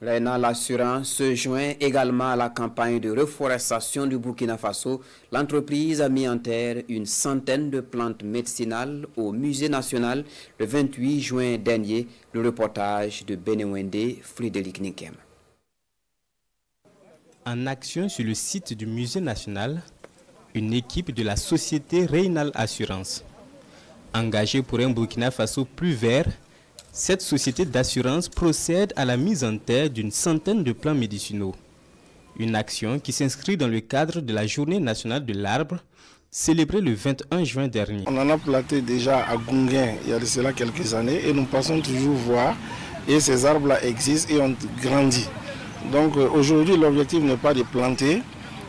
Rénal Assurance se joint également à la campagne de reforestation du Burkina Faso. L'entreprise a mis en terre une centaine de plantes médicinales au musée national le 28 juin dernier. Le reportage de Benewende Frédéric Nikem. En action sur le site du musée national, une équipe de la société Rénal Assurance. Engagée pour un Burkina Faso plus vert, cette société d'assurance procède à la mise en terre d'une centaine de plants médicinaux. Une action qui s'inscrit dans le cadre de la Journée nationale de l'arbre, célébrée le 21 juin dernier. On en a planté déjà à Gunguin il y a de cela quelques années et nous passons toujours voir et ces arbres-là existent et ont grandi. Donc aujourd'hui l'objectif n'est pas de planter,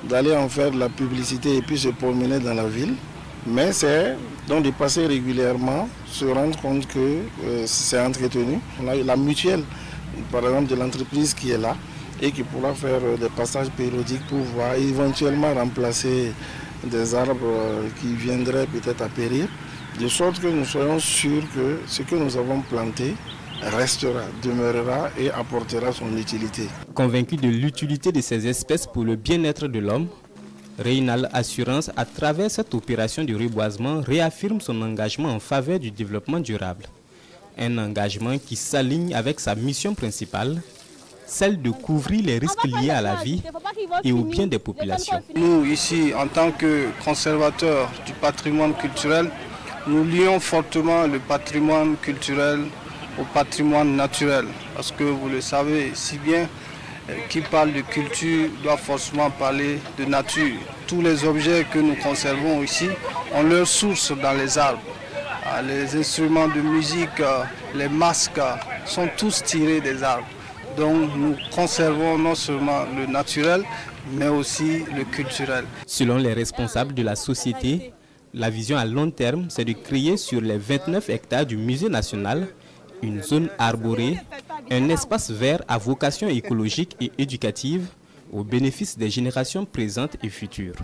d'aller en faire de la publicité et puis se promener dans la ville, mais c'est donc de passer régulièrement, se rendre compte que c'est entretenu. On a la mutuelle, par exemple, de l'entreprise qui est là et qui pourra faire des passages périodiques pour voir éventuellement remplacer des arbres qui viendraient peut-être à périr, de sorte que nous soyons sûrs que ce que nous avons planté restera, demeurera et apportera son utilité. Convaincu de l'utilité de ces espèces pour le bien-être de l'homme, Rénal Assurance, à travers cette opération de reboisement, réaffirme son engagement en faveur du développement durable. Un engagement qui s'aligne avec sa mission principale, celle de couvrir les risques liés à la vie et au bien des populations. Nous, ici, en tant que conservateurs du patrimoine culturel, nous lions fortement le patrimoine culturel au patrimoine naturel. Parce que vous le savez si bien, qui parle de culture doit forcément parler de nature. Tous les objets que nous conservons ici ont leur source dans les arbres. Les instruments de musique, les masques sont tous tirés des arbres. Donc nous conservons non seulement le naturel, mais aussi le culturel. Selon les responsables de la société, la vision à long terme, c'est de créer sur les 29 hectares du musée national une zone arborée, un espace vert à vocation écologique et éducative au bénéfice des générations présentes et futures.